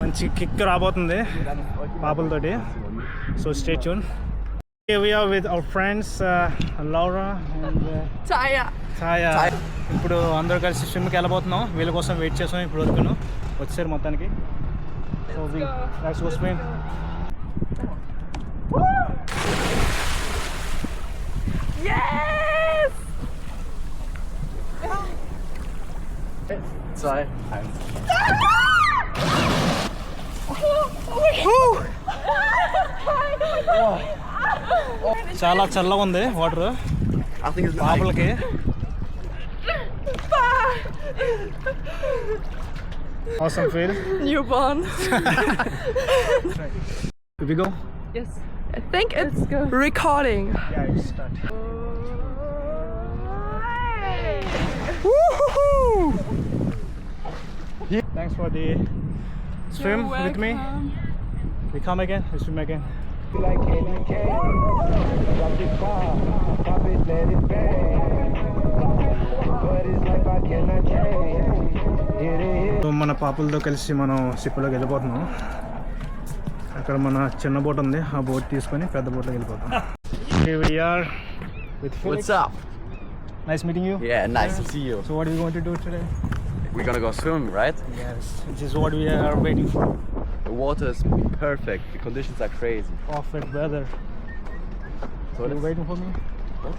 మంచి కిక్ రాబోతుంది పాపలతోటి. So stay tune. We are with our friends Laura and Chaya. ఇప్పుడు అందరూ కలిసి స్విమ్కి వెళ్ళబోతున్నాం. వీళ్ళ కోసం వెయిట్ చేసాం. ఇప్పుడు వరకు వచ్చారు మొత్తానికి. So let's go swim. Yes! 2, 1. చాలా చల్లగా ఉంది water పాపలకి. Awesome feel. Newborn. We go? Yes. I think it's recording. Yeah, it's start. Thanks for the swim with me. We come again, we swim again. Like candy cane, drop the car, pop it, let it bang. But it's like I cannot change. So మన పాపలతో కలిసి మనం షిప్లోకి వెళ్ళిపోతున్నాం. అక్కడ మన చిన్న boat ఉంది, ఆ బోట్ తీసుకొని పెద్ద బోట్లోకి వెళ్ళిపోతాం. Here we are with Felix. What's up? Nice meeting you. Yeah, nice to see you. So what are we going to do today? We're gonna go swim, right? Yes, this is what we are waiting for. The water is perfect. The conditions are crazy. Perfect weather. So Are you waiting for me? What?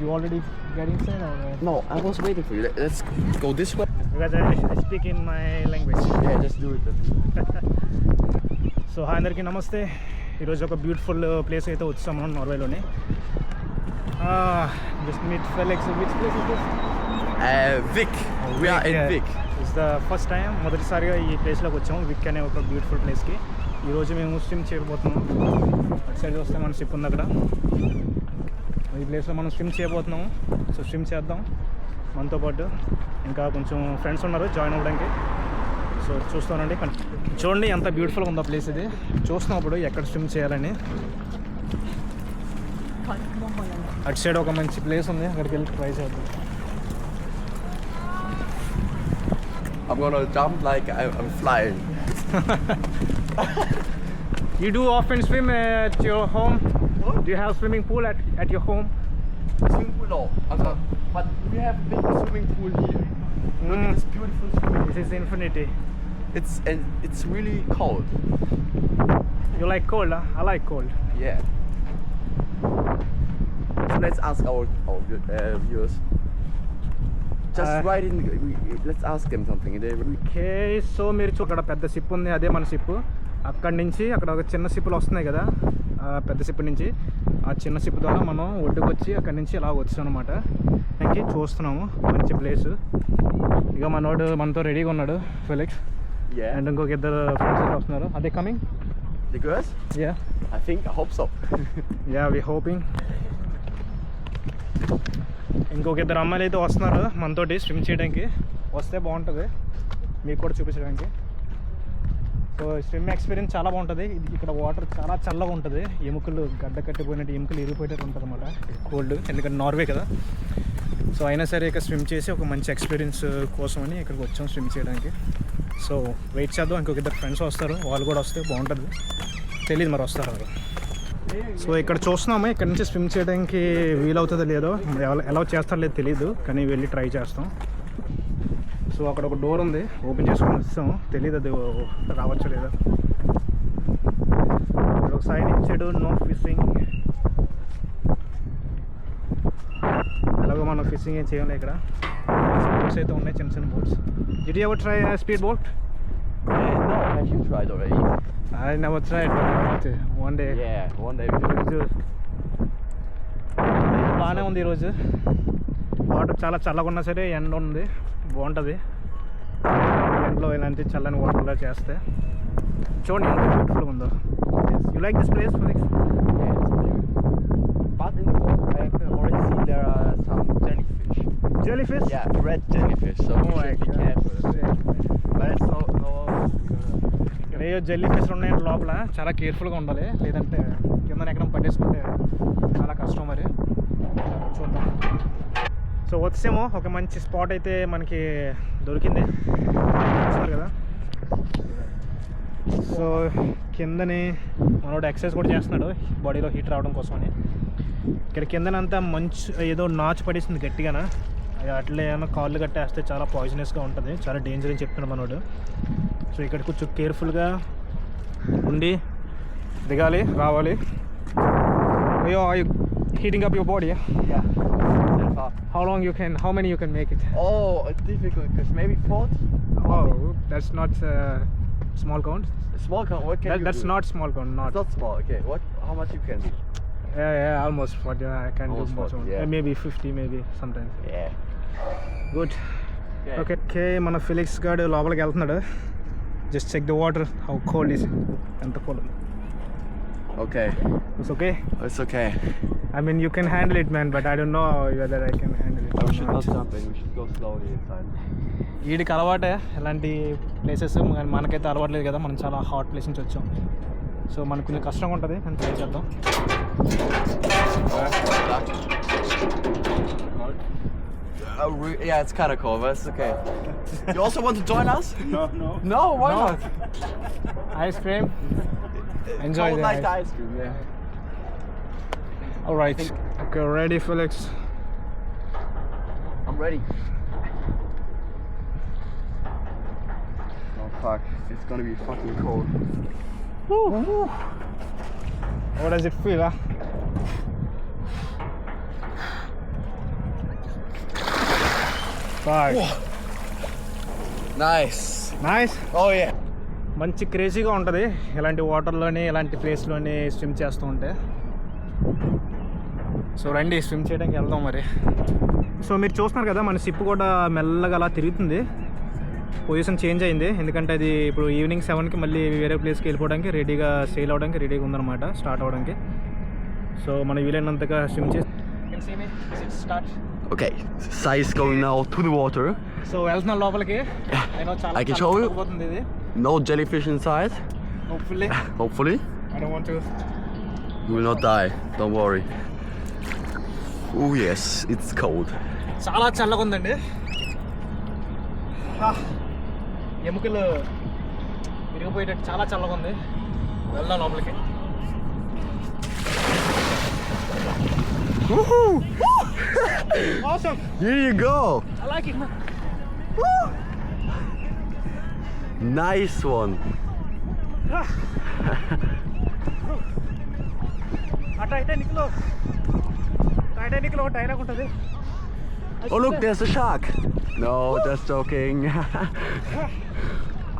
You already get inside or? No, I was waiting for you. Let's go this way. Because I speak in my language. Yeah, just do it then. So hi అందరికీ నమస్తే. ఈరోజు ఒక beautiful place అయితే వచ్చాము నార్వేలోనే. Just meet Felix. Which place is this? Vik. We are in Vik. It's the first time, మొదటిసారిగా ఈ ప్లేస్లోకి వచ్చాము. విక్ అనే ఒక బ్యూటిఫుల్ ప్లేస్కి. ఈరోజు మేము స్విమ్ చేయబోతున్నాం. అటు సైడ్ వస్తే మన షిప్ ఉంది అక్కడ. ఈ ప్లేస్లో మనం స్విమ్ చేయబోతున్నాము. సో స్విమ్ చేద్దాం. మనతో పాటు ఇంకా కొంచెం ఫ్రెండ్స్ ఉన్నారు జాయిన్ అవ్వడానికి. సో చూస్తానండి. చూడండి ఎంత బ్యూటిఫుల్గా ఉందో ప్లేస్ ఇది. చూస్తున్నప్పుడు ఎక్కడ స్విమ్ చేయాలని. అటు సైడ్ ఒక మంచి ప్లేస్ ఉంది, అక్కడికి వెళ్ళి ట్రై చేద్దాం. I'm gonna jump like I'm flying. You do often swim at your home? What? Do you have swimming pool at your home? Swimming pool, no. But we have a big swimming pool here. Look at this beautiful swimming pool. This is infinity. It's really cold. You like cold, huh? I like cold. Yeah. So let's ask our viewers. Just write in. Let's ask them something. Okay, so మీరు అక్కడ పెద్ద ship ఉంది, అదే మన ship. అక్కడి నుంచి అక్కడ ఒక చిన్న షిప్లు వస్తున్నాయి కదా, పెద్ద షిప్ నుంచి ఆ చిన్న షిప్ ద్వారా మనం ఒడ్డుకు వచ్చి అక్కడి నుంచి ఇలా వచ్చాం అనమాట. ఇంకే చూస్తున్నాము మంచి ప్లేస్. ఇక మనోడు మనతో రెడీగా ఉన్నాడు, ఫెలిక్స్. అండ్ ఇంకొక ఇద్దరు ఫ్రెండ్స్ వస్తున్నారు. అదే coming The girls? Yeah. I hope so. Yeah, we hoping. ఇంకొక ఇద్దరు అమ్మాయిలు అయితే వస్తున్నారు మనతోటి స్విమ్ చేయడానికి. వస్తే బాగుంటుంది మీకు కూడా చూపించడానికి. సో స్విమ్ ఎక్స్పీరియన్స్ చాలా బాగుంటుంది. ఇక్కడ వాటర్ చాలా చల్లగా ఉంటుంది. ఎముకలు గడ్డ కట్టిపోయినట్టు, ఎముకలు ఇరిగిపోయేటట్టు ఉంటుంది అనమాట. కోల్డ్, ఎందుకంటే నార్వే కదా. సో అయినా సరే ఇక్కడ స్విమ్ చేసి ఒక మంచి ఎక్స్పీరియన్స్ కోసమని ఇక్కడికి వచ్చాం స్విమ్ చేయడానికి. సో వెయిట్ చేద్దాం. ఇంకొక ఇద్దరు ఫ్రెండ్స్ వస్తారు, వాళ్ళు కూడా వస్తే బాగుంటుంది. తెలియదు మరి వస్తారు వాళ్ళు. సో ఇక్కడ చూస్తున్నాము, ఇక్కడ నుంచి స్విమ్ చేయడానికి వీలవుతుందో లేదో, ఎలా చేస్తారో లేదో తెలియదు, కానీ వెళ్ళి ట్రై చేస్తాం. సో అక్కడ ఒక డోర్ ఉంది, ఓపెన్ చేసుకొని వస్తాం. తెలియదు అది రావచ్చో లేదా. ఒక సైన్ ఇచ్చాడు, నో ఫిషింగ్. ఎలాగో మనం ఫిషింగ్ ఏం చేయాలి. ఇక్కడ బోట్స్ అయితే ఉన్నాయి, చిన్న చిన్న boats. Did you ever try a speed boat? No, have you tried already? I never tried, but one day. Yeah, one day. బాగానే ఉంది ఈరోజు. వాటర్ చాలా చల్లగా ఉన్నా సరే ఎండ ఉంది, బాగుంటుంది. ఎండలో ఇలాంటి చల్లని వాటర్లో చేస్తే చూడండి ఎంత బ్యూటిఫుల్గా ఉందో. You like this place Felix? Yeah, it's beautiful. But in the water, I have already seen there are some jellyfish. Jellyfish? Yeah, red jellyfish. So you should be careful. But it's so. ఏయో jelly fish ఉన్నాయంటే లోపల, చాలా కేర్ఫుల్గా ఉండాలి, లేదంటే కింద ఎక్కడ పట్టేసుకుంటే చాలా కష్టం. మరి చూద్దాం. సో వచ్చేమో ఒక మంచి స్పాట్ అయితే మనకి దొరికింది. చూస్తారు కదా, సో కిందని మనోడు ఎక్సర్సైజ్ కూడా చేస్తున్నాడు బాడీలో హీట్ రావడం కోసమని. ఇక్కడ కిందనంతా మంచు ఏదో నాచు పడేసింది గట్టిగాన, అది అట్లా ఏమైనా కాళ్ళు కట్టేస్తే చాలా పాయిజనస్గా ఉంటుంది, చాలా డేంజర్ అని చెప్తున్నాడు మనోడు. సో ఇక్కడ కొంచెం కేర్ఫుల్గా ఉండి దిగాలి రావాలి. అయ్యో heating up your body. Yeah. That's far. How many you can make it? Oh, it's difficult because maybe 40. Oh, that's not small count. Small count. What can you That's do? not small count, It's not. not small. Okay. What? How much you can do? Yeah, almost what I can Almost do. 40, yeah. Maybe 50, maybe sometimes. Yeah. Good. Okay, మన Felix గాడు లోపలికి వెళ్తున్నాడు. Just check the water how cold is, ఎంత cold. Okay. It's okay. It's okay. I mean you can handle it man, but I don't know whether I can handle it or We should not not. jumping. We should go slowly inside. వీడికి అలవాటే ఇలాంటి places, మనకైతే అలవాటు లేదు కదా, మనం చాలా hot place నుంచి వచ్చాం. సో మనకు కొంచెం కష్టంగా ఉంటుంది, కానీ ట్రై చేద్దాం. Yeah, it's kind of cold, but it's okay. You also want to join us? No. No, why No. not? Ice cream. Enjoy Cold the like ice. the ice cream, yeah. All right. Okay, ready Felix? I'm ready. Oh fuck, it's gonna be fucking cold. Woo. How does it feel, huh? Fuck. Nice. Nice. Oh yeah. మంచి క్రేజీగా ఉంటుంది ఇలాంటి వాటర్లోని, ఇలాంటి ప్లేస్లోని swim చేస్తూ ఉంటే. So రండి swim చేయడానికి వెళ్దాం మరి. సో మీరు చూస్తున్నారు కదా, మన షిప్ కూడా మెల్లగా అలా తిరుగుతుంది. పొజిషన్ చేంజ్ అయింది, ఎందుకంటే అది ఇప్పుడు ఈవినింగ్ 7కి మళ్ళీ వేరే ప్లేస్కి వెళ్ళిపోవడానికి రెడీగా, సేల్ అవ్వడానికి రెడీగా ఉందన్నమాట, స్టార్ట్ అవ్వడానికి. సో మనం వీలైనంతగా స్విమ్ చేసి start. Okay, Sai is going now to the water. So వెళ్తున్నాం లోపలికి. I can show you. పోతుంది ఇది. No jellyfish inside. Hopefully. Hopefully. I don't want to. You will not die. Don't worry. Oh yes, it's cold. చాలా చల్లగా ఉందండి. ఎముకలు విరిగిపోయేటట్టు చాలా చల్లగా ఉంది. వెళ్దాం లోపలికి. Awesome. Here you go. I like it, man. Nice one. ఆ టైటానిక్లో డైలాగ్ ఉంటుంది. Oh look, there's a shark. No, just joking.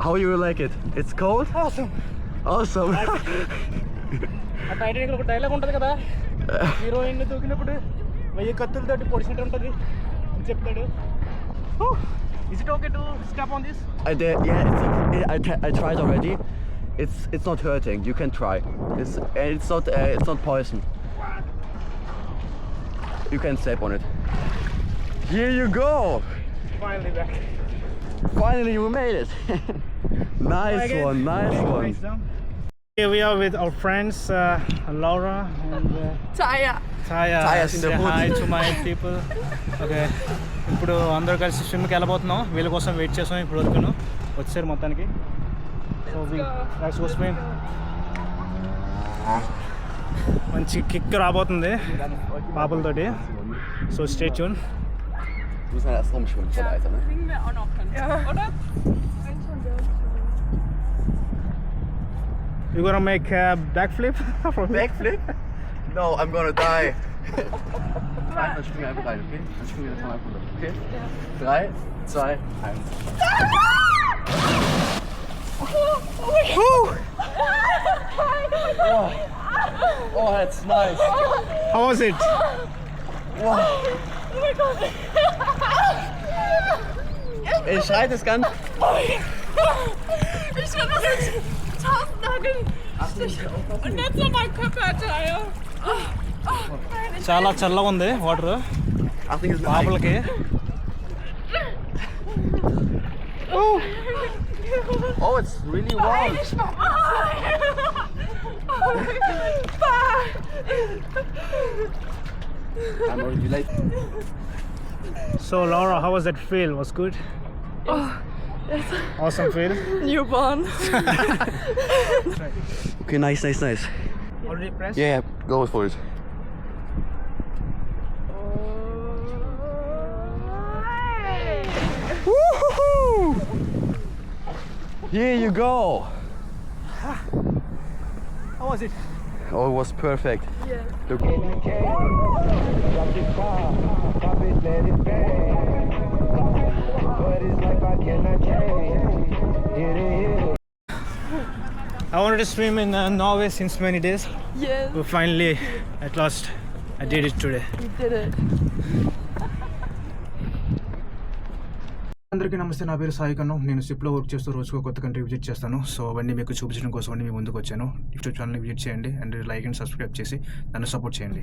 How you like it? It's cold? Awesome. Awesome. ఆ టైటానిక్లో ఒక డైలాగ్ ఉంటుంది కదా, హీరోయిన్ దూకినప్పుడు 1000 కత్తులతోటి పొడిచినట్టు ఉంటుంది అని చెప్తాడు. Is it okay to step on this? I tried already. It's not hurting. You can try. It's not poison. You can step on it. Here you go. Finally back. Finally, you made it. Nice Again. one. Nice one. Here we are with our friends Laura and Taya. Taya. Taya's in the Say hood. hi to my people. Okay. ఇప్పుడు అందరూ కలిసి స్విమ్కి వెళ్ళబోతున్నాం. వీళ్ళ కోసం wait చేస్తాం ఇప్పుడు వరకు, వచ్చారు మొత్తానికి. So let's go swim. మంచి కిక్ రాబోతుంది పాపలతోటి. So stay tune. Muss man erst rumschwimmen von Alter, ne? Kriegen wir auch noch hin, oder? You gonna make a backflip? Backflip? No, I'm gonna die. Dann springen wir einfach rein, okay? Dann springen wir jetzt mal einfach runter, okay? 3, 2, 1. Oh, that's nice. How was it? Wow. Ich schreit das ganz. Ich kann das jetzt 1000 Nageln. Und jetzt noch mein Körperteil. చాలా చల్లగా ఉంది water Achtung, ist పాపలకి. Oh, it's really warm. I'm already late. So Laura, how was that feel? Was good? Awesome feel. Newborn. Okay, nice. Already pressed? Yeah, go for it. Woohoo! Here you go. How was it? Oh, it was perfect. Yeah. Look. In the cave, drop the car, pop it, let it bang. But it's like I cannot change. Hit it. I wanted to swim in Norway since many days. Yes, But finally, at last, I did it today. we did it. అందరికీ నమస్తే, నా పేరు సాయి కన్ను. నేను షిప్లో work చేస్తూ రోజుకు కొత్త కంట్రీ విజిట్ చేస్తాను. సో అవన్నీ మీకు చూపించడం కోసం మీ ముందుకు వచ్చాను. యూట్యూబ్ ఛానల్ని విజిట్ చేయండి అండ్ లైక్ అండ్ సబ్స్క్రైబ్ చేసి నన్ను సపోర్ట్ చేయండి.